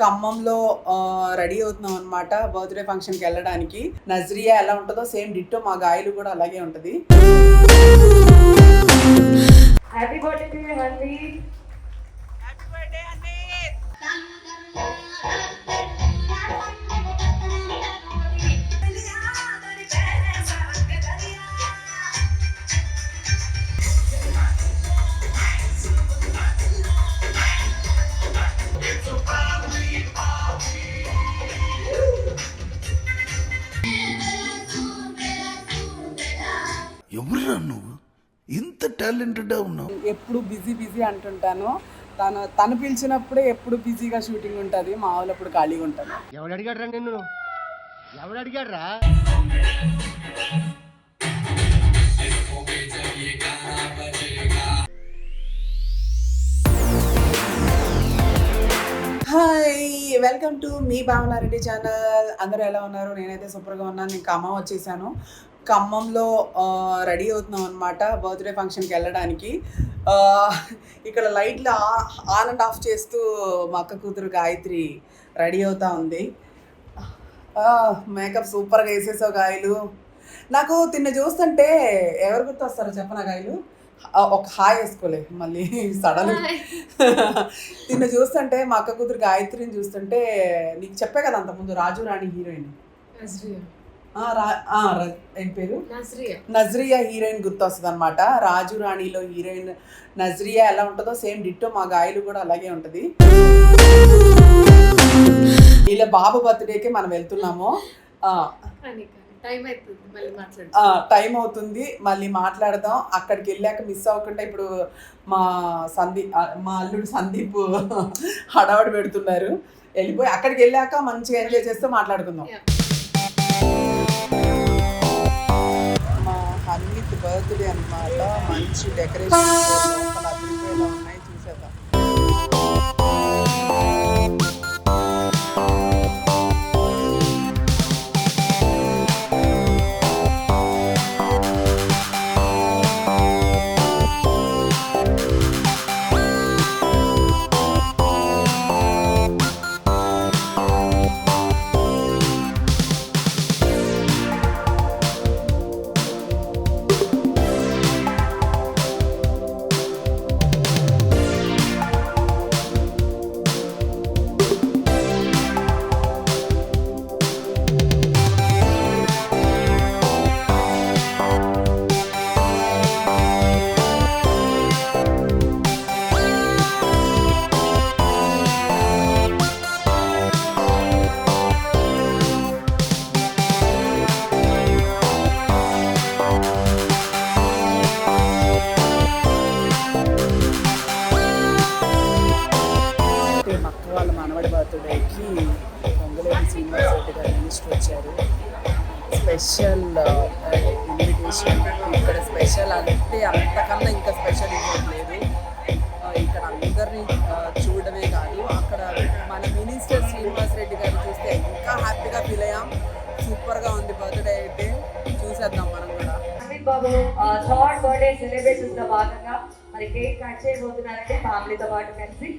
ఖమ్మంలో రెడీ అవుతున్నాం అనమాట బర్త్డే ఫంక్షన్కి వెళ్ళడానికి. నజ్రియా ఎలా ఉంటుందో సేమ్ డిట్టో మా గాయలు కూడా అలాగే ఉంటుంది. Happy birthday to you haldi. Happy birthday haldi. ఎవరురా నువ్వు ఇంత టాలెంటెడ్గా ఉన్నావు? ఎప్పుడు బిజీ అంటుంటాను. తను పిలిచినప్పుడే ఎప్పుడు బిజీగా షూటింగ్ ఉంటుంది. మా వాళ్ళు అప్పుడు ఖాళీగా ఉంటాను. ఎవడు అడిగాడ్రా నిన్ను? ఎవడు అడిగాడ్రా? హాయ్, వెల్కమ్ టు మీ భావనారెడ్డి ఛానల్. అందరూ ఎలా ఉన్నారు? నేనైతే సూపర్గా ఉన్నాను. నేను ఖమ్మం వచ్చేసాను. ఖమ్మంలో రెడీ అవుతున్నాం అనమాట బర్త్డే ఫంక్షన్కి వెళ్ళడానికి. ఇక్కడ లైట్లు ఆన్ అండ్ ఆఫ్ చేస్తూ మా అక్క కూతురు గాయత్రి రెడీ అవుతూ ఉంది. మేకప్ సూపర్గా వేసేసావు గాయలు. నాకు తిన్న చూస్తుంటే ఎవరు గుర్తొస్తారో చెప్పనా గాయలు? ఒక హాయ్ వేసుకోలే మళ్ళీ సడన్. తిన్న చూస్తుంటే మా అక్క కూతురు గాయత్రిని చూస్తుంటే నీకు చెప్పే కదా అంతకుముందు రాజు రాణి హీరోయిన్ ఏం పేరు నజ్రియా హీరోయిన్ గుర్తొస్తుంది అనమాట. రాజు రాణిలో హీరోయిన్ నజ్రియా ఎలా ఉంటుందో సేమ్ డిట్టో మా గాయలు కూడా అలాగే ఉంటుంది. ఇలా బాబు బర్త్డేకి మనం వెళ్తున్నాము. టైం అవుతుంది, మళ్ళీ మాట్లాడదాం. అక్కడికి వెళ్ళాక మిస్ అవ్వకుండా ఇప్పుడు మా అల్లుడు సందీప్ హడావడి పెడుతున్నారు. వెళ్ళిపోయి అక్కడికి వెళ్ళాక మంచిగా ఎంజాయ్ చేస్తూ మాట్లాడుకుందాం. మా హన్విత్ బర్త్డే అన్నమాట. మంచి డెకరేషన్ ఉన్నాయి, చూసేద్దాం. వాళ్ళ మనవడి బర్త్డేకి పొంగులేటి శ్రీనివాస్ రెడ్డి గారు మినిస్టర్ వచ్చారు. Special invitation. ఇక్కడ స్పెషల్ అంటే అంతకన్నా ఇంకా స్పెషల్ ఇంకోటి లేదు. ఇక్కడ అందరినీ చూడడమే కాదు, అక్కడ మన మినిస్టర్ శ్రీనివాస్ రెడ్డి గారిని చూస్తే ఇంకా హ్యాపీగా ఫీల్ అయ్యాం. సూపర్గా ఉంది బర్త్డే అయితే. చూసేద్దాం మనం కూడా. అమిత్ బాబు థర్డ్ బర్త్డే సెలబ్రేషన్స్ లో భాగంగా మరి కేక్ కట్ చేయబోతున్నారంటే ఫ్యామిలీతో పాటు కలిసి.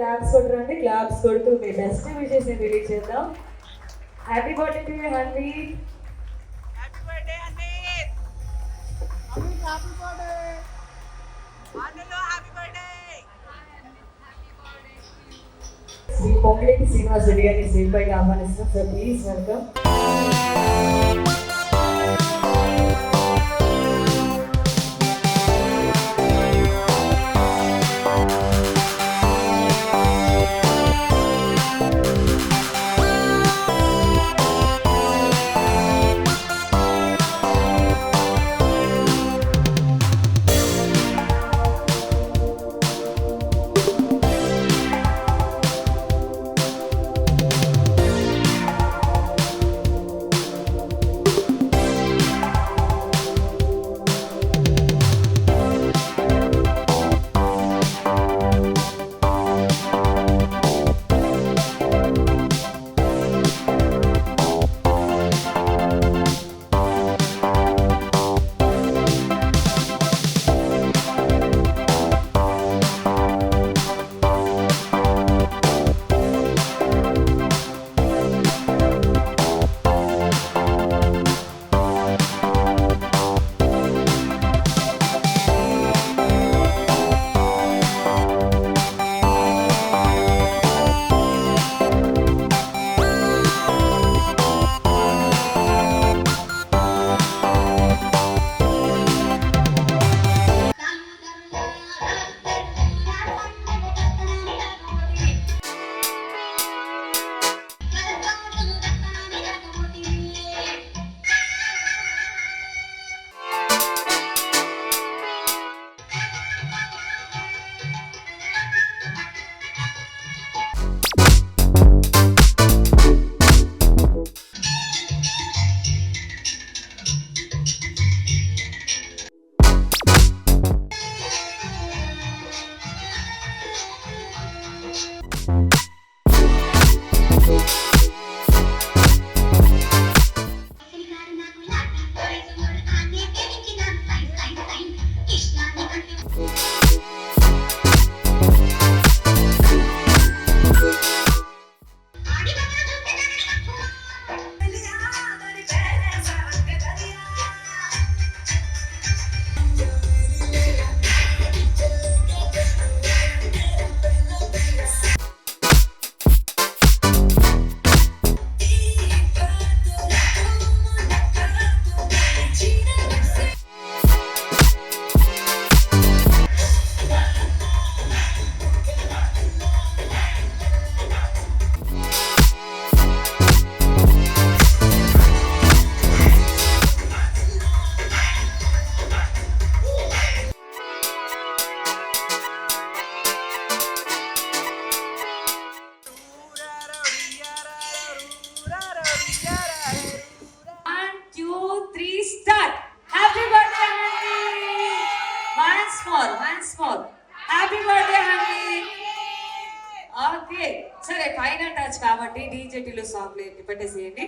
క్లాప్స్ కొట్టరండి, క్లాప్స్ కొడుతూ మీ బెస్ట్ విషెస్ ని రిలీజ్ చేద్దాం. Happy birthday to you Hanvi. Happy birthday అన్నయ్య. హ్యాపీ బర్త్డే అన్నయ్య. Happy birthday. శ్రీ పొంగిరెడ్డి శ్రీనివాస్ రెడ్డి గారిని స్టేజ్ పైకి ఆహ్వానిస్తున్నాం. Sir please welcome. Happy birthday honey. Okay సరే ఫైనల్ టచ్ కాబట్టి డీజేటీలో సాంగ్ పెట్టేసేయండి.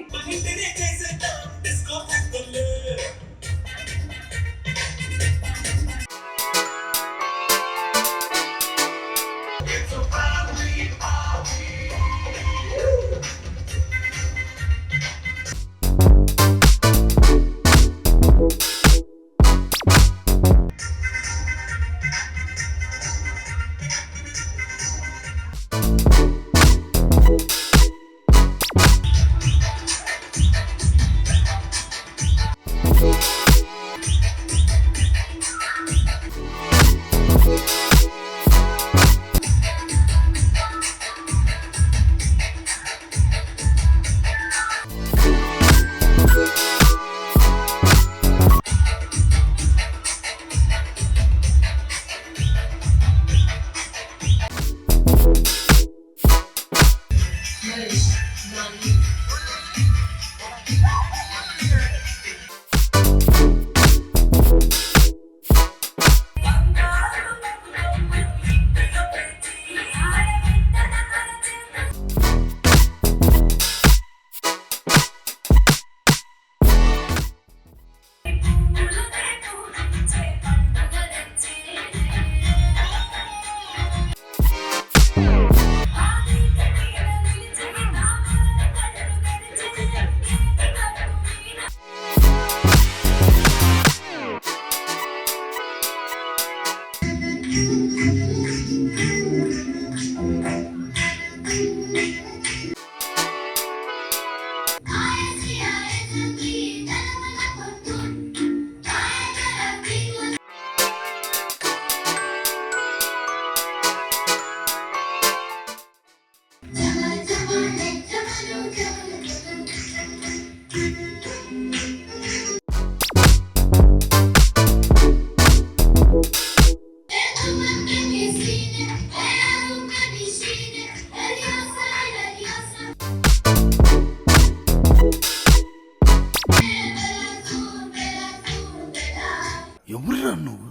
ఎవడురా నువ్వు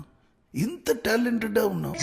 ఇంత టాలెంటెడ్గా ఉన్నావు?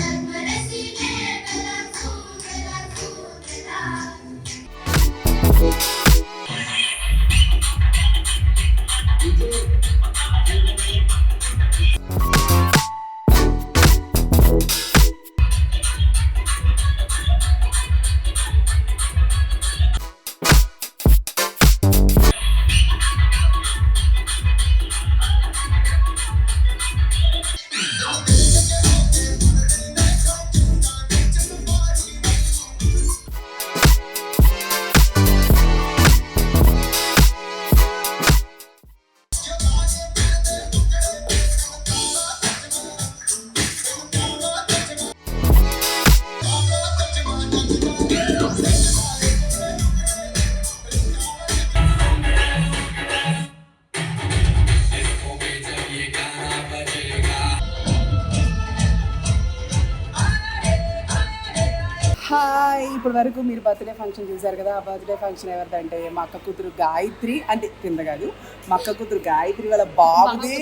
హాయ్, ఇప్పటి వరకు మీరు బర్త్డే ఫంక్షన్ చూశారు కదా. ఆ బర్త్డే ఫంక్షన్ ఎవరిదంటే మా అక్క కూతురు గాయత్రి, అంటే కింద కాదు, మా అక్క కూతురు గాయత్రి వాళ్ళ బాబుది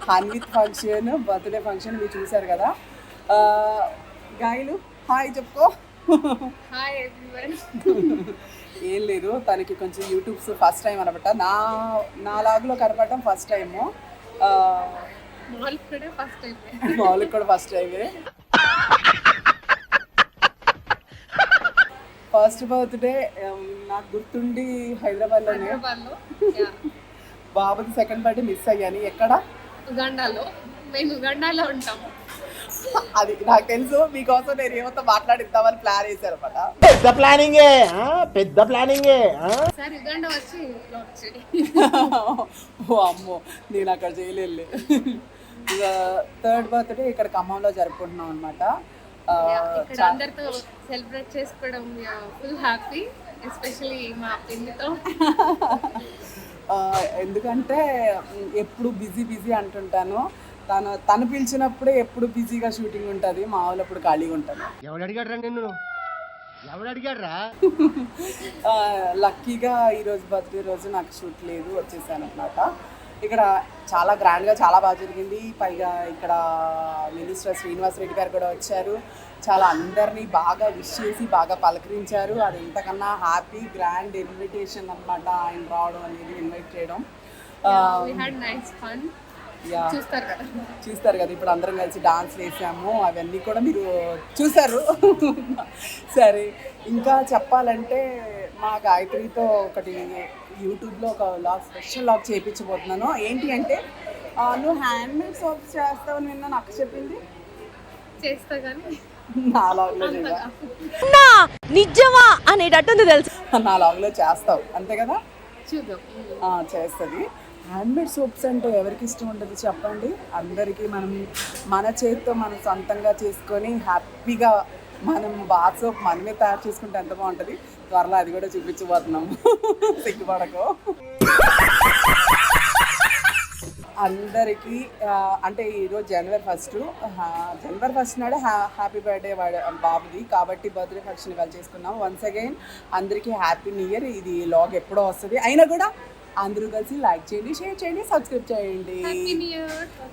హన్విత్ ఫంక్షన్, బర్త్డే ఫంక్షన్ మీరు చూశారు కదా. గాయలు హాయ్ చెప్పుకో. Hi everyone. ఏం లేదు, తనకి కొంచెం యూట్యూబ్స్ ఫస్ట్ టైం అనమాట. నా లాగ్లో కనపడటం ఫస్ట్ టైము, మామూలుగా కూడా ఫస్ట్ టైమే. ఫస్ట్ బర్త్డే నాకు గుర్తుండి హైదరాబాద్లోనే. బాబుకి సెకండ్ బర్త్డే మిస్ అయ్యాను. ఎక్కడ? ఉగాండాలో. మేము ఉగాండాలో ఉంటాము. అది నాకు తెలుసు. మీకోసం నేను ఏమంతా మాట్లాడిద్దామని ప్లాన్ చేశాను అనమాట. పెద్ద ప్లానింగే. సార్ ఉగాండా వచ్చి ఓ అమ్మో, నేను అక్కడ చేయలేదు. ఇక థర్డ్ బర్త్డే ఇక్కడ ఖమ్మంలో జరుపుకుంటున్నాం అనమాట. ఇక్కడ అందరితో సెలబ్రేట్ చేసుకోవడం ఫుల్ హ్యాపీ, ఎస్పెషల్లీ మా పిన్నితో. ఎందుకంటే ఎప్పుడు బిజీ అంటుంటాను. తను పిలిచినప్పుడే ఎప్పుడు బిజీగా షూటింగ్ ఉంటుంది, మా వాళ్ళు అప్పుడు ఖాళీగా ఉంటాను. ఎవడు అడిగాడ్రా? లక్కీగా ఈరోజు బర్త్డే రోజు నాకు షూట్ లేదు, వచ్చేసాను అనమాట. ఇక్కడ చాలా గ్రాండ్గా చాలా బాగా జరిగింది. పైగా ఇక్కడ మినిస్టర్ శ్రీనివాస్ రెడ్డి గారు కూడా వచ్చారు. చాలా అందరినీ బాగా విష్ చేసి బాగా పలకరించారు. అది ఎంతకన్నా హ్యాపీ గ్రాండ్ ఇన్విటేషన్ అనమాట, ఆయన రావడం అనేది, ఇన్వైట్ చేయడం. చూస్తారు కదా, ఇప్పుడు అందరం కలిసి డాన్స్ వేసాము, అవన్నీ కూడా మీరు చూసారు. సరే, ఇంకా చెప్పాలంటే మా గాయత్రితో ఒకటి యూట్యూబ్లో ఒక లాగ్, స్పెషల్ లాగ్ చేయించబోతున్నాను. ఏంటి అంటే, నువ్వు హ్యాండ్మేడ్ సోప్స్ చేస్తావు నిన్న నాకు చెప్పింది. చేస్తా కానీ నా లాగ్లో నిజమా అనేటట్టుంది తెలుసు. నా లాగ్లో చేస్తావు అంతే కదా? చూద్దాం. చేస్తుంది. హ్యాండ్మేడ్ సోప్స్ అంటే ఎవరికి ఇష్టం ఉండదు చెప్పండి? అందరికీ మనం మన చేతితో మనం సొంతంగా చేసుకొని హ్యాపీగా మనం బాత్ సోప్ మనమే తయారు చేసుకుంటే ఎంత బాగుంటుంది. త్వరలో అది కూడా చూపించబోతున్నాము, సిగ్గుపడకు. అందరికీ అంటే ఈరోజు జనవరి ఫస్ట్ నాడే హ్యాపీ బర్త్డే బాబుది, కాబట్టి బర్త్డే ఫంక్షన్ ఇవాళ చేసుకున్నాము. వన్స్ అగైన్ అందరికీ హ్యాపీ న్యూ ఇయర్. ఇది లాగ్ ఎప్పుడో వస్తుంది, అయినా కూడా అందరూ కలిసి లైక్ చేయండి, షేర్ చేయండి, సబ్స్క్రైబ్ చేయండి.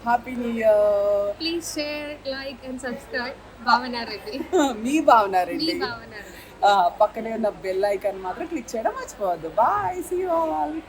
Happy new year. Please share, like and subscribe. భావన రెడ్డి. మీ భావన రెడ్డి. పక్కనే ఉన్న బెల్ ఐకాన్ మాత్రం క్లిక్ చేయడం మర్చిపోవద్దు. Bye, see you all.